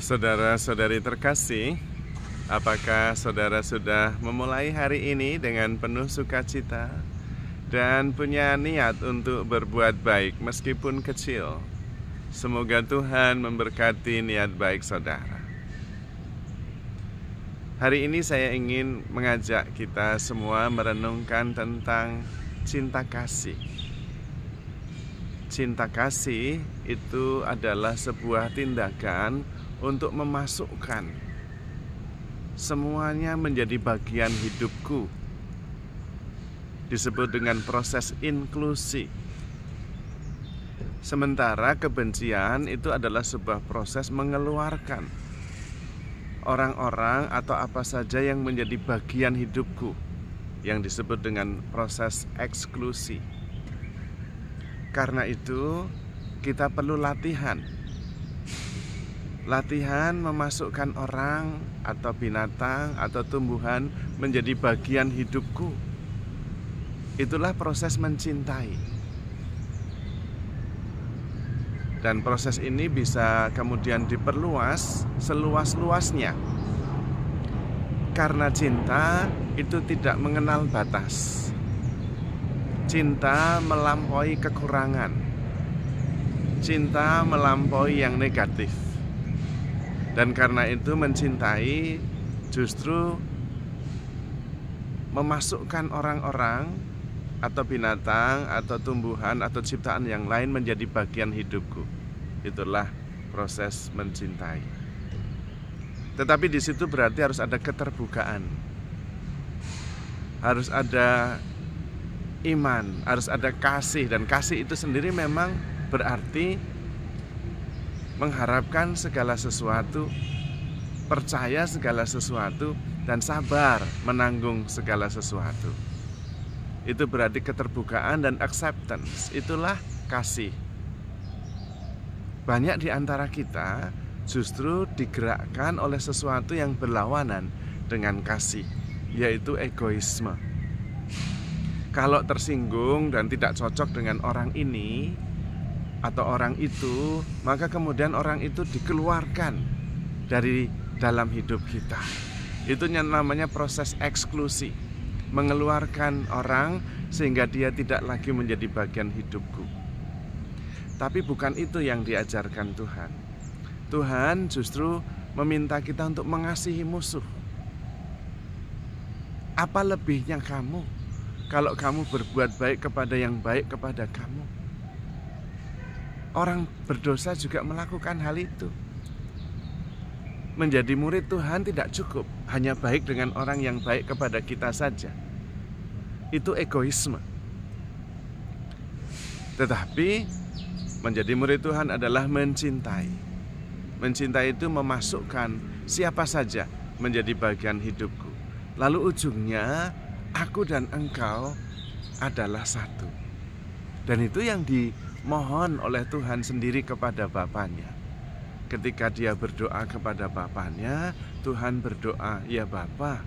Saudara-saudari terkasih, apakah saudara sudah memulai hari ini dengan penuh sukacita dan punya niat untuk berbuat baik meskipun kecil? Semoga Tuhan memberkati niat baik saudara. Hari ini saya ingin mengajak kita semua merenungkan tentang cinta kasih. Cinta kasih itu adalah sebuah tindakan untuk memasukkan semuanya menjadi bagian hidupku. Disebut dengan proses inklusi. Sementara kebencian itu adalah sebuah proses mengeluarkan orang-orang atau apa saja yang menjadi bagian hidupku, yang disebut dengan proses eksklusi. Karena itu kita perlu latihan memasukkan orang atau binatang atau tumbuhan menjadi bagian hidupku. Itulah proses mencintai. Dan proses ini bisa kemudian diperluas seluas-luasnya. Karena cinta itu tidak mengenal batas. Cinta melampaui kekurangan. Cinta melampaui yang negatif. Dan karena itu mencintai justru memasukkan orang-orang atau binatang atau tumbuhan atau ciptaan yang lain menjadi bagian hidupku. Itulah proses mencintai. Tetapi di situ berarti harus ada keterbukaan. Harus ada iman, harus ada kasih, dan kasih itu sendiri memang berarti mengharapkan segala sesuatu, percaya segala sesuatu, dan sabar menanggung segala sesuatu. Itu berarti keterbukaan dan acceptance. Itulah kasih. Banyak di antara kita justru digerakkan oleh sesuatu yang berlawanan dengan kasih, yaitu egoisme. Kalau tersinggung dan tidak cocok dengan orang ini atau orang itu, maka kemudian orang itu dikeluarkan dari dalam hidup kita. Itu yang namanya proses eksklusi. Mengeluarkan orang sehingga dia tidak lagi menjadi bagian hidupku. Tapi bukan itu yang diajarkan Tuhan. Tuhan justru meminta kita untuk mengasihi musuh. Apa lebihnya kamu kalau kamu berbuat baik kepada yang baik kepada kamu? Orang berdosa juga melakukan hal itu. Menjadi murid Tuhan tidak cukup hanya baik dengan orang yang baik kepada kita saja. Itu egoisme. Tetapi menjadi murid Tuhan adalah mencintai. Mencintai itu memasukkan siapa saja menjadi bagian hidupku. Lalu ujungnya aku dan engkau adalah satu. Dan itu yang dimohon oleh Tuhan sendiri kepada Bapanya. Ketika dia berdoa kepada Bapanya, Tuhan berdoa, "Ya Bapa,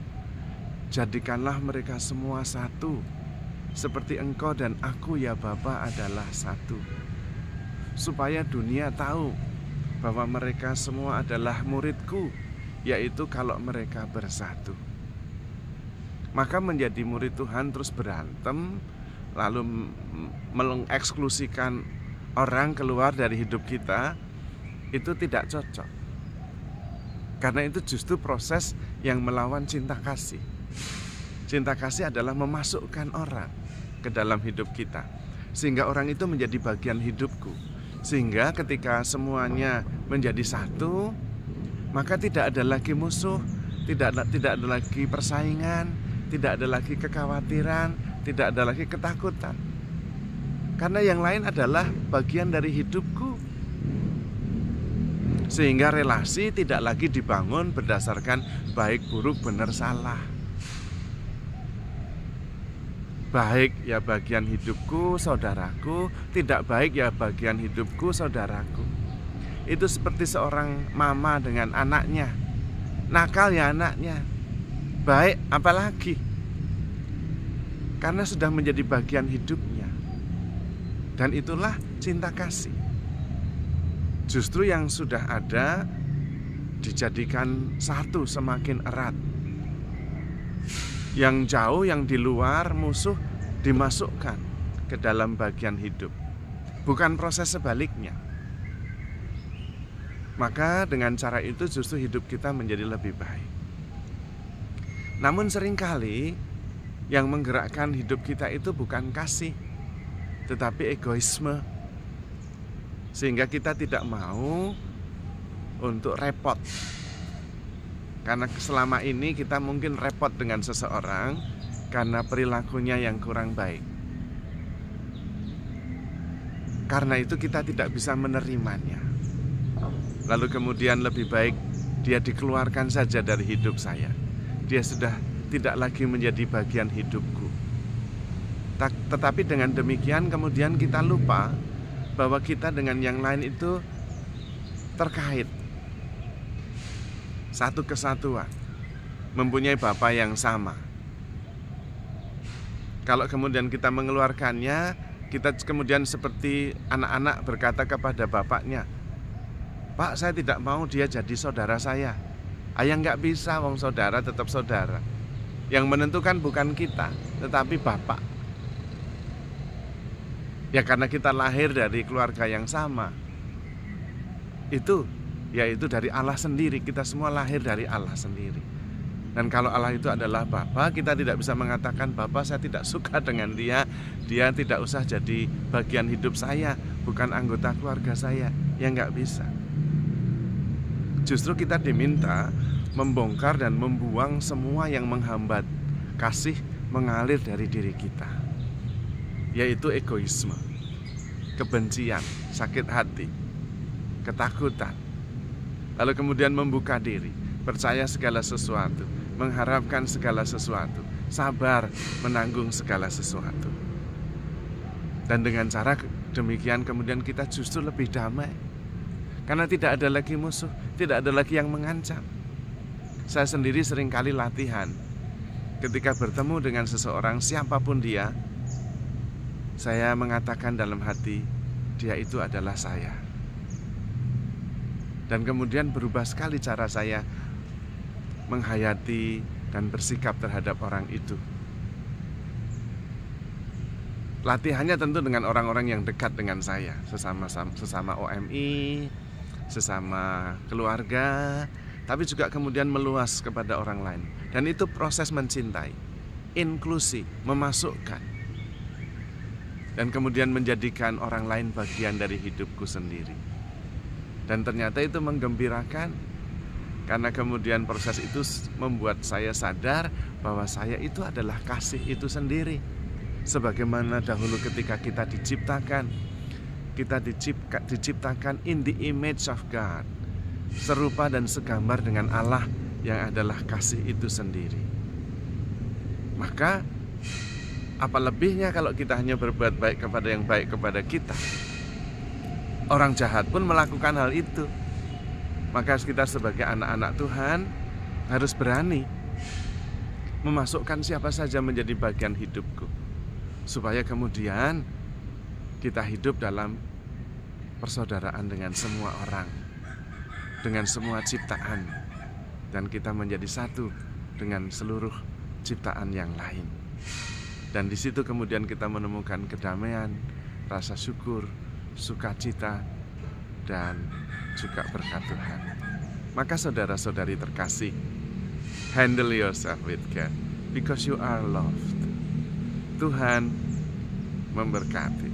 jadikanlah mereka semua satu, seperti Engkau dan aku ya Bapa adalah satu. Supaya dunia tahu bahwa mereka semua adalah muridku, yaitu kalau mereka bersatu." Maka menjadi murid Tuhan terus berantem, lalu mengeksklusikan orang keluar dari hidup kita, itu tidak cocok. Karena itu justru proses yang melawan cinta kasih. Cinta kasih adalah memasukkan orang ke dalam hidup kita, sehingga orang itu menjadi bagian hidupku. Sehingga ketika semuanya menjadi satu, maka tidak ada lagi musuh, tidak ada lagi persaingan, tidak ada lagi kekhawatiran, tidak ada lagi ketakutan. Karena yang lain adalah bagian dari hidupku. Sehingga relasi tidak lagi dibangun berdasarkan baik, buruk, benar, salah. Baik ya bagian hidupku, saudaraku. Tidak baik ya bagian hidupku, saudaraku. Itu seperti seorang mama dengan anaknya. Nakal ya anaknya, baik apalagi, karena sudah menjadi bagian hidupnya. Dan itulah cinta kasih. Justru yang sudah ada dijadikan satu semakin erat. Yang jauh, yang di luar, musuh dimasukkan ke dalam bagian hidup. Bukan proses sebaliknya. Maka dengan cara itu justru hidup kita menjadi lebih baik. Namun seringkali yang menggerakkan hidup kita itu bukan kasih, tetapi egoisme. Sehingga kita tidak mau untuk repot. Karena selama ini kita mungkin repot dengan seseorang karena perilakunya yang kurang baik. Karena itu kita tidak bisa menerimanya. Lalu kemudian lebih baik dia dikeluarkan saja dari hidup saya. Dia sudah tidak lagi menjadi bagian hidupku. Tetapi dengan demikian kemudian kita lupa bahwa kita dengan yang lain itu terkait. Satu kesatuan. Mempunyai Bapa yang sama. Kalau kemudian kita mengeluarkannya, kita kemudian seperti anak-anak berkata kepada bapaknya, "Pak, saya tidak mau dia jadi saudara saya." Ayah nggak bisa, wong saudara tetap saudara. Yang menentukan bukan kita, tetapi Bapak. Ya karena kita lahir dari keluarga yang sama. Itu, yaitu dari Allah sendiri. Kita semua lahir dari Allah sendiri. Dan kalau Allah itu adalah Bapa, kita tidak bisa mengatakan, "Bapa, saya tidak suka dengan dia. Dia tidak usah jadi bagian hidup saya, bukan anggota keluarga saya." Ya nggak bisa. Justru kita diminta membongkar dan membuang semua yang menghambat kasih mengalir dari diri kita, yaitu egoisme, kebencian, sakit hati, ketakutan. Lalu kemudian membuka diri, percaya segala sesuatu, mengharapkan segala sesuatu, sabar menanggung segala sesuatu. Dan dengan cara demikian kemudian kita justru lebih damai. Karena tidak ada lagi musuh, tidak ada lagi yang mengancam. Saya sendiri seringkali latihan. Ketika bertemu dengan seseorang, siapapun dia, saya mengatakan dalam hati, dia itu adalah saya. Dan kemudian berubah sekali cara saya menghayati dan bersikap terhadap orang itu. Latihannya tentu dengan orang-orang yang dekat dengan saya, sesama OMI, sesama keluarga, tapi juga kemudian meluas kepada orang lain. Dan itu proses mencintai, inklusi, memasukkan, dan kemudian menjadikan orang lain bagian dari hidupku sendiri. Dan ternyata itu menggembirakan, karena kemudian proses itu membuat saya sadar bahwa saya itu adalah kasih itu sendiri. Sebagaimana dahulu ketika kita diciptakan, kita diciptakan in the image of God, serupa dan segambar dengan Allah yang adalah kasih itu sendiri. Maka apa lebihnya kalau kita hanya berbuat baik kepada yang baik kepada kita? Orang jahat pun melakukan hal itu. Maka kita sebagai anak-anak Tuhan harus berani memasukkan siapa saja menjadi bagian hidupku, supaya kemudian kita hidup dalam persaudaraan dengan semua orang, dengan semua ciptaan, dan kita menjadi satu dengan seluruh ciptaan yang lain. Dan di situ kemudian kita menemukan kedamaian, rasa syukur, sukacita, dan juga berkat Tuhan. Maka saudara-saudari terkasih, handle yourself with God, because you are loved. Tuhan memberkati.